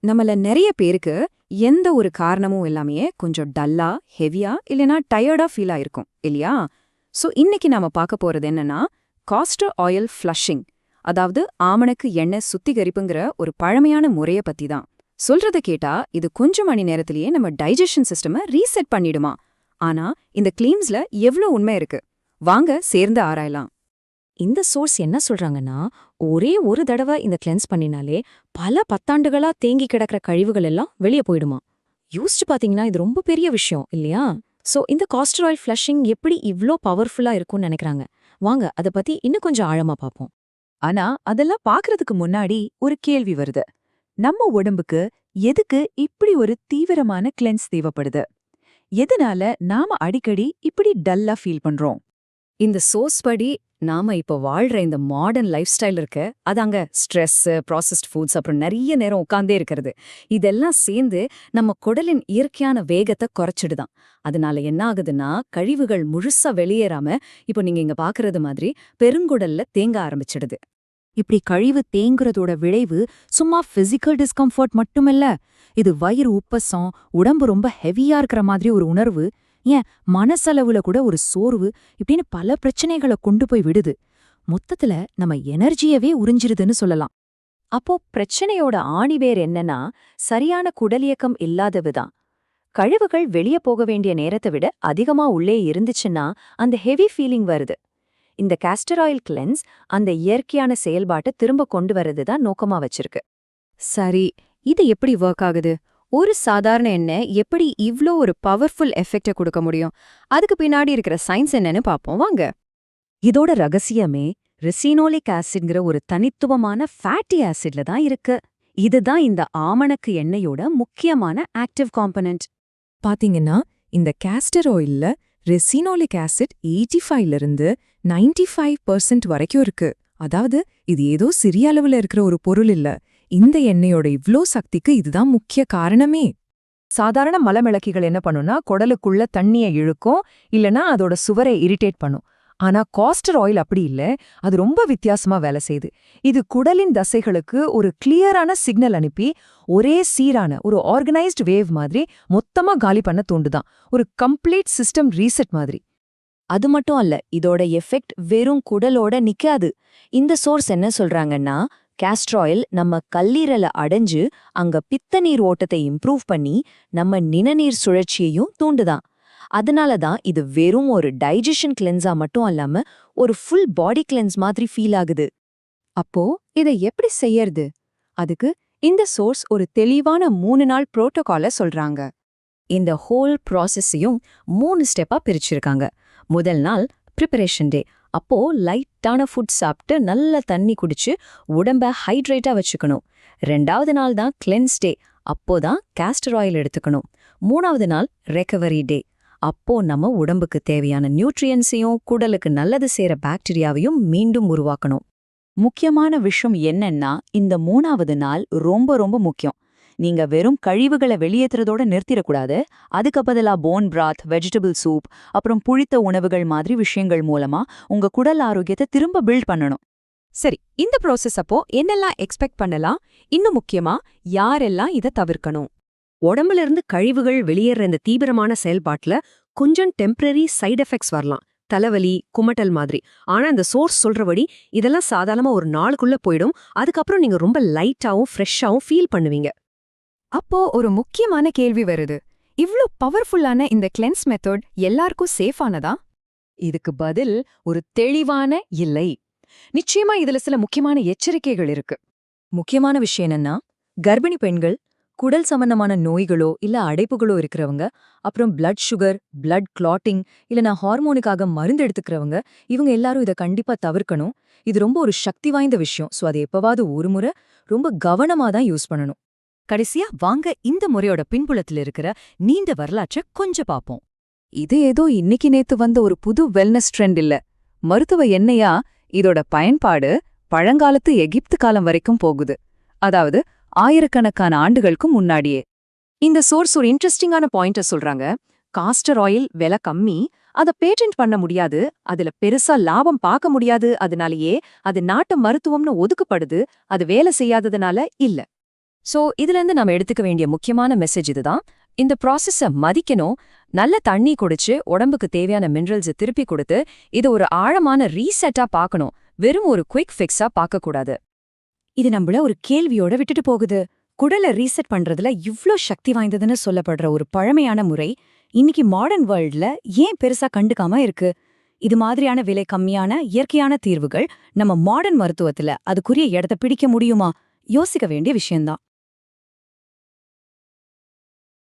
நம்மள நிறைய பேருக்கு எந்த ஒரு காரணமும் இல்லாமயே கொஞ்சம் டல்லா, ஹெவியா இல்லனா டயர்டா ஃபீல் ஆயிருக்கும் இல்லையா? சோ இன்னைக்கு நாம பார்க்க போறது என்னன்னா காஸ்டர் ஆயில் ஃப்ளஷிங், அதாவது ஆமணக்கு எண்ணெய் சுத்திகரிப்புங்கிற ஒரு பழமையான முறைய பத்தி தான். சொல்றத கேட்டா இது கொஞ்சம் மணி நேரத்திலேயே நம்ம டைஜஷன் சிஸ்டமை ரீசெட் பண்ணிடுமா? ஆனா இந்த கிளீம்ஸ்ல எவ்ளோ உண்மை இருக்கு? வாங்க சேர்ந்து ஆராயலாம். இந்த சோர்ஸ் என்ன சொல்றாங்கன்னா, ஒரே ஒரு தடவை இந்த கிளென்ஸ் பண்ணினாலே பல பத்தாண்டுகளா தேங்கி கிடக்கிற கழிவுகள் எல்லாம் வெளியே போயிடுமா. யோசிச்சு பாத்தீங்கன்னா இது ரொம்ப பெரிய விஷயம் இல்லையா? சோ இந்த காஸ்டர் ஆயில் ஃப்ளஷிங் எப்படி இவ்ளோ பவர்ஃபுல்லா இருக்கும்னு நினைக்கிறாங்க. வாங்க அத பத்தி இன்னும் கொஞ்சம் ஆழமா பாப்போம். ஆனா அதெல்லாம் பாக்குறதுக்கு முன்னாடி ஒரு கேள்வி வருது. நம்ம உடம்புக்கு எதுக்கு இப்படி ஒரு தீவிரமான கிளென்ஸ் தேவைப்படுது? எதனால நாம அடிக்கடி இப்படி டல்லா ஃபீல் பண்றோம்? இந்த சோர்ஸ் படி நாம இப்ப வாழ்ற இந்த மாடர்ன் லைஃப் ஸ்டைல் இருக்கு, அதாங்க ஸ்ட்ரெஸ், ப்ராசஸ்ட் ஃபுட்ஸ், அப்புறம் நிறைய நேரம் உட்கார்ந்தே இருக்கிறது. இதெல்லாம் சேர்ந்து நம்ம குடலின் இயற்கையான வேகத்தை குறைச்சிடுதான். அதனால என்ன ஆகுதுன்னா, கழிவுகள் முழுசா வெளியேறாம இப்போ நீங்க இங்க பாக்குறது மாதிரி பெருங்குடல்ல தேங்க ஆரம்பிச்சிடுது. இப்படி கழிவு தேங்குறதோட விளைவு சும்மா பிசிக்கல் டிஸ்கம்ஃபர்ட் மட்டுமில்ல, இது வயிறு உப்பசம், உடம்பு ரொம்ப ஹெவியா இருக்கிற மாதிரி ஒரு உணர்வு, ஏன் மனசளவுல கூட ஒரு சோர்வு, இப்படின்னு பல பிரச்சனைகளை கொண்டு போய் விடுது. மொத்தத்துல நம்ம எனர்ஜியவே உறிஞ்சிருதுன்னு சொல்லலாம். அப்போ பிரச்சனையோட ஆணிவேர் என்னன்னா, சரியான குடலியக்கம் இல்லாததுதான். கழிவுகள் வெளியே போக வேண்டிய நேரத்தை விட அதிகமா உள்ளே இருந்துச்சுன்னா அந்த ஹெவி ஃபீலிங் வருது. இந்த காஸ்டர் ஆயில் கிளென்ஸ் அந்த இயற்கையான செயல்பாட்டை திரும்ப கொண்டு வரது தான் நோக்கமா வச்சிருக்கு. சரி, இது எப்படி ஒர்க் ஆகுது? ஒரு சாதாரண எண்ணெய் எப்படி இவ்ளோ ஒரு பவர்ஃபுல் எஃபெக்ட கொடுக்க முடியும்? அதுக்கு பின்னாடி இருக்கிற சயின்ஸ் என்னன்னு பாப்போம் வாங்க. இதோட ரகசியமே ரெசினோலிக் ஆசிட்ங்கிற ஒரு தனித்துவமான ஃபேட்டி ஆசிட்ல தான் இருக்கு. இதுதான் இந்த ஆமணக்கு எண்ணெயோட முக்கியமான ஆக்டிவ் காம்பனன்ட். பாத்தீங்கன்னா இந்த காஸ்டர் ஆயில்ல ரெசினோலிக் ஆசிட் 85ல இருந்து 95% வரைக்கும் இருக்கு. அதாவது இது ஏதோ சிறிய அளவுல இருக்கிற ஒரு பொருள் இல்ல. இந்த எண்ணெயோட இவ்ளோ சக்திக்கு இதுதான் முக்கிய காரணமே. சாதாரண மலமிளக்கிகள் என்ன பண்ணும்னா குடலுக்குள்ள தண்ணியை இழுக்கும், இல்லனா அதோட சுவரை இரிட்டேட் பண்ணும். ஆனா காஸ்டர் ஆயில் அப்படி இல்ல, அது ரொம்ப வித்தியாசமா வேலை செய்யுது. இது குடலின் தசைகளுக்கு ஒரு கிளியரான சிக்னல் அனுப்பி ஒரே சீரான ஒரு ஆர்கனைஸ்டு வேவ் மாதிரி மொத்தமா காலி பண்ண தூண்டுதான். ஒரு கம்ப்ளீட் சிஸ்டம் ரீசெட் மாதிரி. அது மட்டும் அல்ல, இதோட எஃபெக்ட் வெறும் குடலோட நிக்காது. இந்த சோர்ஸ் என்ன சொல்றாங்கன்னா, காஸ்டர் ஆயில் நம்ம கல்லீரலை அடைஞ்சு அங்க பித்த நீர் ஓட்டத்தை இம்ப்ரூவ் பண்ணி நம்ம நிணநீர் சுழற்சியையும் தூண்டுதான். அதனால தான் இது வெறும் ஒரு டைஜஷன் கிளென்ஸா மட்டும் அல்லாம ஒரு ஃபுல் பாடி கிளென்ஸ் மாதிரி ஃபீல் ஆகுது. அப்போ இதை எப்படி செய்யறது? அதுக்கு இந்த சோர்ஸ் ஒரு தெளிவான 3 நாள் புரோட்டோகால சொல்றாங்க. இந்த ஹோல் ப்ராசஸையும் 3 ஸ்டெப்பா பிரிச்சிருக்காங்க. முதல் நாள் ப்ரிப்பரேஷன் டே. அப்போ லைட்டான ஃபுட் சாப்பிட்டு நல்ல தண்ணி குடிச்சு உடம்ப ஹைட்ரேட்டா வச்சுக்கணும். 2வது நாள் தான் கிளென்ஸ் டே. அப்போதான் காஸ்டர் ஆயில் எடுத்துக்கணும். 3வது நாள் ரெக்கவரி டே. அப்போ நம்ம உடம்புக்கு தேவையான நியூட்ரியன்ஸையும் குடலுக்கு நல்லது சேர பாக்டீரியாவையும் மீண்டும் உருவாக்கணும். முக்கியமான விஷயம் என்னன்னா, இந்த 3வது நாள் ரொம்ப ரொம்ப முக்கியம். நீங்க வெறும் கழிவுகளை வெளியேற்றுறதோட நிறுத்திடக்கூடாது. அதுக்கு பதிலா போன் பிராத், வெஜிடபிள் சூப், அப்புறம் புளித்த உணவுகள் மாதிரி விஷயங்கள் மூலமா உங்க குடல் ஆரோக்கியத்தை திரும்ப பில்ட் பண்ணணும். சரி, இந்த ப்ராசஸ் அப்போ என்னெல்லாம் எக்ஸ்பெக்ட் பண்ணலாம்? இன்னும் முக்கியமா யாரெல்லாம் இதை தவிர்க்கணும்? உடம்புல இருந்து கழிவுகள் வெளியேற இந்த தீவிரமான செயல்பாட்டுல கொஞ்சம் டெம்பரரி சைடு எஃபெக்ட்ஸ் வரலாம், தலைவலி, குமட்டல் மாதிரி. ஆனா இந்த சோர்ஸ் சொல்றபடி இதெல்லாம் சாதாரணமா ஒரு நாளுக்குள்ள போயிடும். அதுக்கப்புறம் நீங்க ரொம்ப லைட்டாவும் ஃப்ரெஷ்ஷாவும் ஃபீல் பண்ணுவீங்க. அப்போ ஒரு முக்கியமான கேள்வி வருது. இவ்ளோ பவர்ஃபுல்லான இந்த கிளென்ஸ் மெத்தட் எல்லாருக்கும் சேஃபானதா? இதுக்கு பதில் ஒரு தெளிவான இல்லை. நிச்சயமா இதுல சில முக்கியமான எச்சரிக்கைகள் இருக்கு. முக்கியமான விஷயம் என்னன்னா, கர்ப்பிணி பெண்கள், குடல் சம்பந்தமான நோய்களோ இல்ல அடைப்புகளோ இருக்கிறவங்க, அப்புறம் பிளட் சுகர், பிளட் கிளாட்டிங், இல்லனா ஹார்மோனுக்காக மருந்து எடுத்துக்கிறவங்க, இவங்க எல்லாரும் இதை கண்டிப்பா தவிர்க்கணும். இது ரொம்ப ஒரு சக்தி வாய்ந்த விஷயம். சோ அது எப்பவாவது ஒரு முறை ரொம்ப கவனமா தான் யூஸ் பண்ணணும். கடைசியா வாங்க இந்த முறையோட பின்புலத்துல இருக்கிற நீண்ட வரலாற்றை கொஞ்சம் பாப்போம். இது ஏதோ இன்னைக்கு நேத்து வந்த ஒரு புது வெல்னஸ் ட்ரெண்ட் இல்ல. மருத்துவ எண்ணெயா இதோட பயன்பாடு பழங்காலத்து எகிப்து காலம் வரைக்கும் போகுது. அதாவது ஆயிரக்கணக்கான ஆண்டுகளுக்கு முன்னாடியே. இந்த சோர்ஸ் ஒரு இன்ட்ரெஸ்டிங்கான பாயிண்ட சொல்றாங்க. காஸ்டர் ஆயில் விலை கம்மி, அதை பேட்டன்ட் பண்ண முடியாது, அதுல பெருசா லாபம் பார்க்க முடியாது, அதனாலேயே அது நாட்டு மருத்துவம்னு ஒதுக்கப்படுது. அது வேலை செய்யாததுனால இல்ல. சோ இதுல இருந்து நாம எடுத்துக்க வேண்டிய முக்கியமான மெசேஜ் இதுதான். இந்த ப்ராசஸ மதிக்கணும், நல்ல தண்ணி குடிச்சு உடம்புக்கு தேவையான மினரல்ஸ் திருப்பி கொடுத்து இது ஒரு ஆழமான ரீசெட்டா பார்க்கணும், வெறும் ஒரு குயிக் ஃபிக்ஸா பார்க்க கூடாது. இது நம்மள ஒரு கேள்வியோட விட்டுட்டு போகுது. குடலை ரீசெட் பண்றதுல இவ்ளோ சக்தி வாய்ந்ததுன்னு சொல்லப்படுற ஒரு பழமையான முறை இன்னைக்கு மாடர்ன் வேர்ல்ட்ல ஏன் பெருசா கண்டுக்காம இருக்கு? இது மாதிரியான விலை கம்மியான இயற்கையான தீர்வுகள் நம்ம மாடர்ன் மருத்துவத்துல அதுக்குரிய இடத்த பிடிக்க முடியுமா? யோசிக்க வேண்டிய விஷயம்தான்.